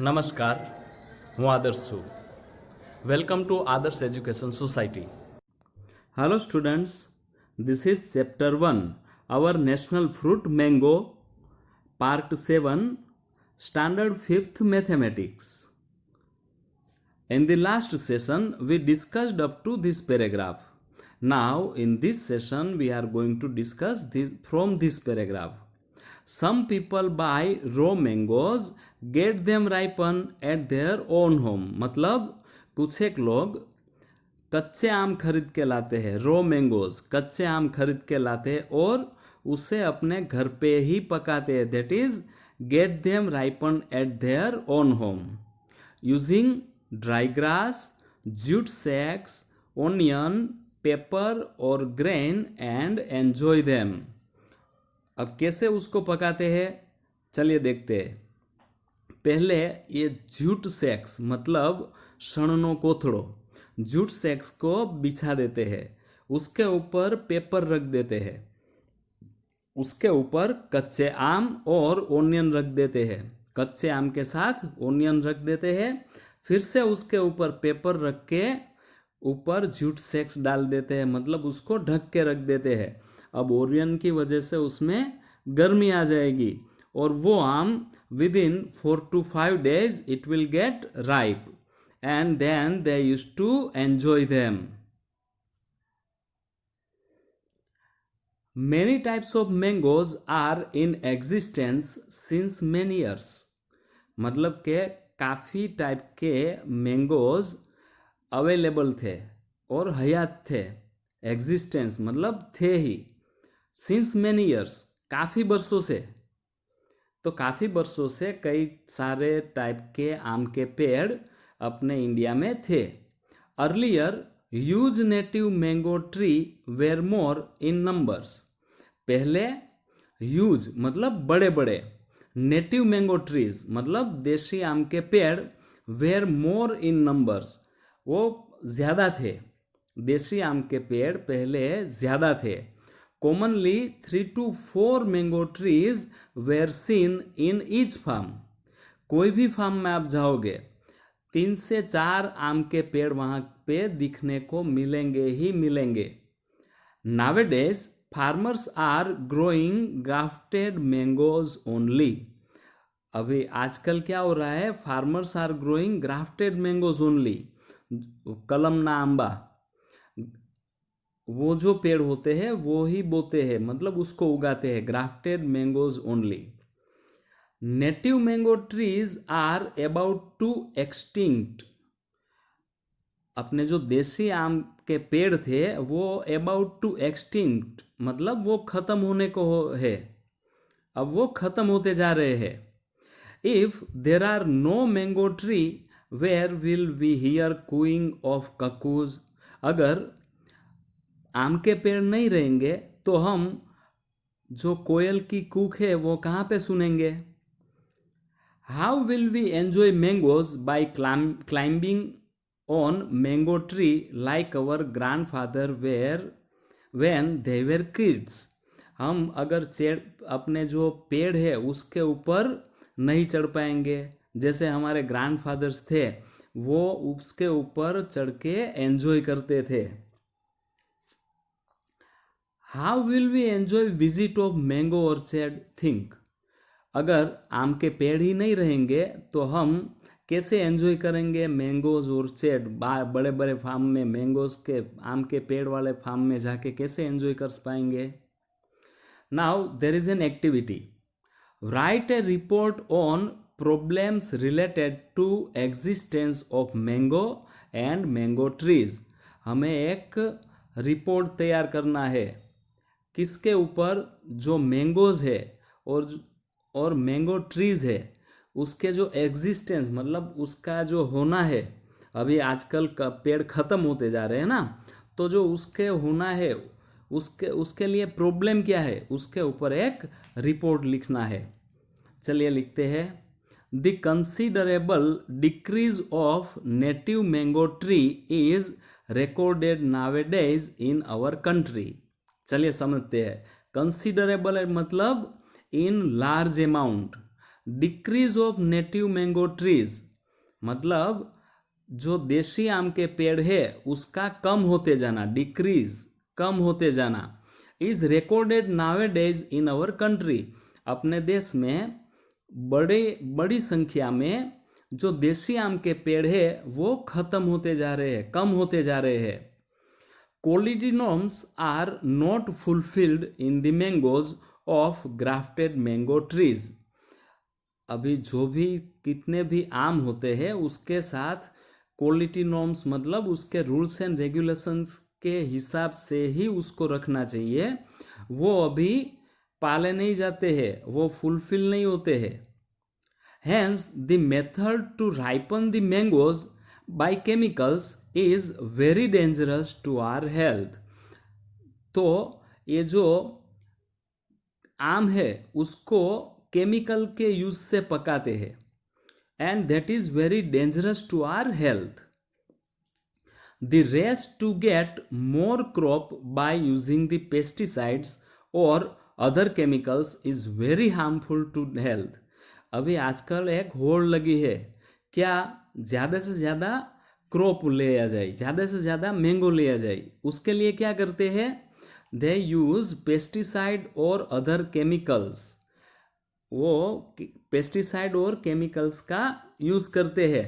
નમસ્કાર, હું આદર્શ છું. વેલકમ ટુ આદર્શ education society. Hello students, this is chapter 1, our national fruit mango, part 7, standard 5th mathematics. In the last session we discussed up to this paragraph. Now in this session we are going to discuss this from this paragraph. Some people buy raw mangoes, get them ripen at their own home. मतलब कुछ एक लोग कच्चे आम खरीद के लाते हैं, raw mangoes कच्चे आम खरीद के लाते हैं और उसे अपने घर पे ही पकाते हैं. That is get them ripen at their own home using dry grass, jute sacks, onion, paper और ग्रेन एंड एंजॉय देम. अब कैसे उसको पकाते हैं, चलिए देखते हैं. पहले ये जूट सैक्स मतलब शणनो कोथड़ो, जूट सैक्स को बिछा देते हैं, उसके ऊपर पेपर रख देते हैं, उसके ऊपर कच्चे आम और ओनियन रख देते हैं, कच्चे आम के साथ ओनियन रख देते हैं, फिर से उसके ऊपर पेपर रख के ऊपर जूट सैक्स डाल देते हैं, मतलब उसको ढक के रख देते हैं. अब ओनियन की वजह से उसमें गर्मी आ जाएगी और वो आम with in 4 to 5 days it will get ripe and then they used to enjoy them. Many types of mangoes are in existence since many years. मतलब के काफ़ी टाइप के मैंगोज अवेलेबल थे और हयात थे. एग्जिस्टेंस मतलब थे ही. सिंस मैनी ईयर्स काफ़ी वर्षों से. तो काफ़ी वर्षों से कई सारे टाइप के आम के पेड़ अपने इंडिया में थे. Earlier huge native mango tree were more in numbers. पहले ह्यूज मतलब बड़े बड़े, नेटिव मैंगो ट्रीज मतलब देशी आम के पेड़, वेर मोर इन नंबर्स वो ज़्यादा थे. देशी आम के पेड़ पहले ज़्यादा थे. Commonly 3 to 4 mango trees were seen in each farm. कोई भी फार्म में आप जाओगे 3 से 4 आम के पेड़ वहाँ पे दिखने को मिलेंगे ही मिलेंगे. Nowadays farmers are growing grafted mangoes only. अभी आजकल क्या हो रहा है, farmers are growing grafted mangoes only. कलमना आंबा, वो जो पेड़ होते हैं वो ही बोते हैं, मतलब उसको उगाते हैं. Grafted mangoes only. Native mango trees are about to extinct. अपने जो देशी आम के पेड़ थे वो अबाउट टू एक्सटिंक्ट मतलब वो खत्म होने को है, अब वो खत्म होते जा रहे हैं. If there are no mango tree where will we hear cooing of cuckoos. अगर आम के पेड़ नहीं रहेंगे तो हम जो कोयल की कूक है वो कहाँ पे सुनेंगे. How will we enjoy mangoes by climbing on mango tree like our grand father where when they were kids. हम अगर अपने जो पेड़ है उसके ऊपर नहीं चढ़ पाएंगे, जैसे हमारे ग्रैंड फादर्स थे वो उसके ऊपर चढ़ के एंजॉय करते थे. How will we enjoy visit of mango orchard think. अगर आम के पेड़ ही नहीं रहेंगे तो हम कैसे एंजॉय करेंगे मैंगोज ऑर्चर्ड. बड़े बड़े फार्म में मैंगोज के आम के पेड़ वाले फार्म में जाके कैसे एंजॉय कर पाएंगे. Now there is an activity. Write a report on problems related to existence of mango and mango trees. हमें एक रिपोर्ट तैयार करना है किसके ऊपर, जो मैंगोज है और मैंगो ट्रीज है उसके जो एग्जिस्टेंस मतलब उसका जो होना है. अभी आजकल का पेड़ ख़त्म होते जा रहे हैं ना, तो जो उसके होना है उसके लिए प्रॉब्लम क्या है उसके ऊपर एक रिपोर्ट लिखना है. चलिए लिखते हैं. The considerable decrease of native mango tree is recorded nowadays in our country. चलिए समझते हैं. कंसिडरेबल मतलब in large amount, decrease of native mango trees, मतलब जो देशी आम के पेड़ है उसका कम होते जाना, डिक्रीज कम होते जाना, is recorded nowadays in our country. अपने देश में बड़ी संख्या में जो देशी आम के पेड़ है वो खत्म होते जा रहे हैं, कम होते जा रहे हैं। Quality norms are not fulfilled in the mangoes of grafted mango trees. अभी जो भी कितने भी आम होते हैं उसके साथ क्वालिटी नॉर्म्स मतलब उसके रूल्स एंड रेगुलेशंस के हिसाब से ही उसको रखना चाहिए, वो अभी पाले नहीं जाते हैं, वो फुलफिल नहीं होते हैं। Hence, the method to ripen the mangoes by chemicals is very dangerous to our health. तो ये जो आम है उसको केमिकल के यूज से पकाते हैं, and that is very dangerous to our health. The race to get more crop by using the pesticides or other chemicals is very harmful to health. अभी आजकल एक होड़ लगी है, क्या ज़्यादा से ज़्यादा क्रॉप लिया जाए, ज़्यादा से ज़्यादा मैंगो लिया जाए। उसके लिए क्या करते हैं, दे यूज पेस्टिसाइड और अदर केमिकल्स, वो पेस्टिसाइड और केमिकल्स का यूज करते हैं,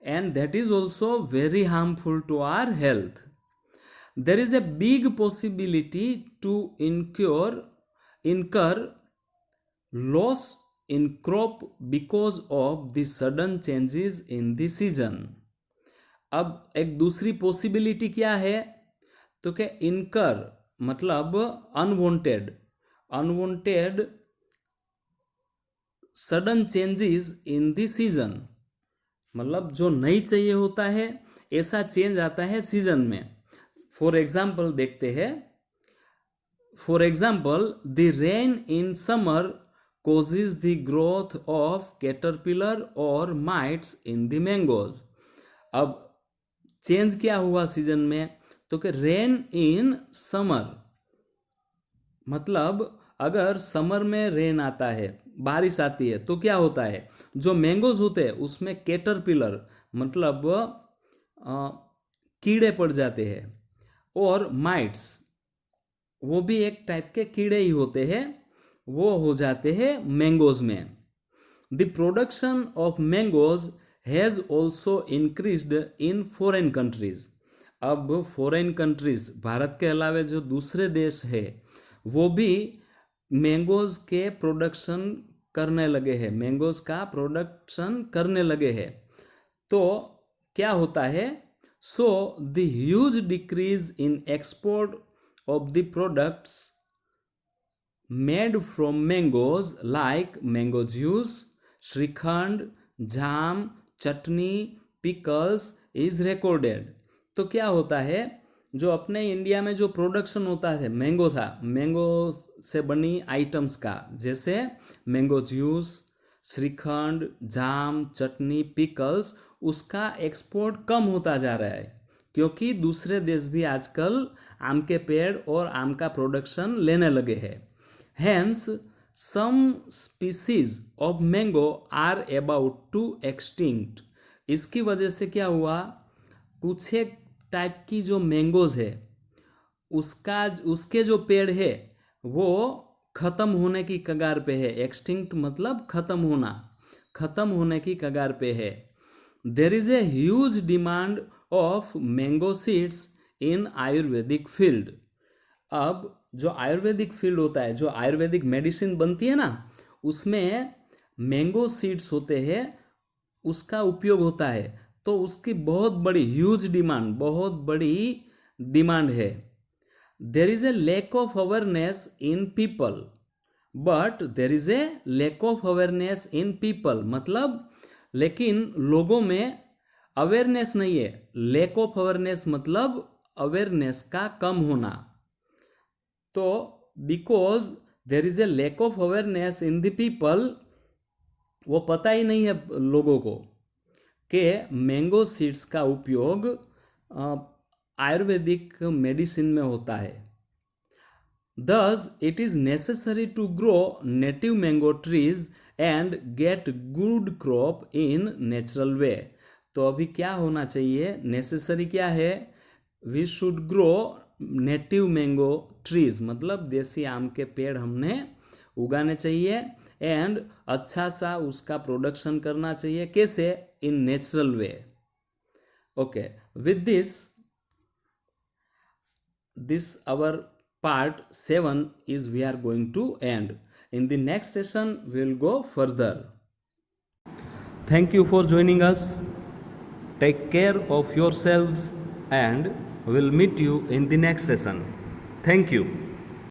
and that is also very harmful to our health. There is a big possibility to incur loss in crop because of the sudden changes in the season. अब एक दूसरी possibility क्या है, तो क्या इनकर मतलब unwanted sudden changes in the season, मतलब जो नहीं चाहिए होता है ऐसा चेंज आता है सीजन में। फॉर एग्जाम्पल देखते हैं, for example the rain in summer causes the growth of caterpillar or mites in the mangoes. अब चेंज क्या हुआ सीजन में, तो कि रेन इन समर, मतलब अगर समर में रेन आता है, बारिश आती है, तो क्या होता है, जो मैंगोज होते हैं उसमें कैटरपिलर मतलब कीड़े पड़ जाते हैं, और माइट्स वो भी एक टाइप के कीड़े ही होते हैं, वो हो जाते हैं मैंगोज में। The production of mangoes has also increased in foreign countries. अब फॉरेन कंट्रीज, भारत के अलावा जो दूसरे देश है वो भी मैंगोज के प्रोडक्शन करने लगे हैं, मैंगोज का प्रोडक्शन करने लगे हैं। तो क्या होता है, so the huge decrease in export of the products made from mangoes like mango juice, shrikhand, jam, chutney, pickles is recorded. तो क्या होता है, जो अपने इंडिया में जो प्रोडक्शन होता है मैंगो था, मैंगो से बनी आइटम्स का, जैसे मैंगो जूस, श्रीखंड, जाम, चटनी, पिकल्स, उसका एक्सपोर्ट कम होता जा रहा है, क्योंकि दूसरे देश भी आजकल आम के पेड़ और आम का प्रोडक्शन लेने लगे हैं। Hence, some species of mango are about to extinct. इसकी वजह से क्या हुआ, कुछ एक टाइप की जो मैंगोज है उसके जो पेड़ है वो खत्म होने की कगार पे है। एक्सटिंक्ट मतलब खत्म होने की कगार पे है। There is a huge demand of mango seeds in Ayurvedic field. अब जो आयुर्वेदिक फील्ड होता है, जो आयुर्वेदिक मेडिसिन बनती है ना, उसमें मैंगो सीड्स होते हैं, उसका उपयोग होता है, तो उसकी बहुत बड़ी डिमांड है। There is a lack of awareness in people, but there is a lack of awareness in people, मतलब लेकिन लोगों में अवेयरनेस नहीं है। लैक ऑफ अवेयरनेस मतलब अवेयरनेस का कम होना। तो because there is a lack of awareness in the people, वो पता ही नहीं है लोगों को कि मैंगो सीड्स का उपयोग आयुर्वेदिक मेडिसिन में होता है। Thus, it is necessary to grow native mango trees and get good crop in natural way. तो अभी क्या होना चाहिए, नेसेसरी क्या है, we should grow native mango trees, मतलब देसी आम के पेड़ हमने उगाने चाहिए, एंड अच्छा सा उसका प्रोडक्शन करना चाहिए, कैसे, in natural way. Okay, with this our part 7 is we are going to end. In the next session we will go further. Thank you for joining us. Take care of yourselves and we'll meet you in the next session. Thank you.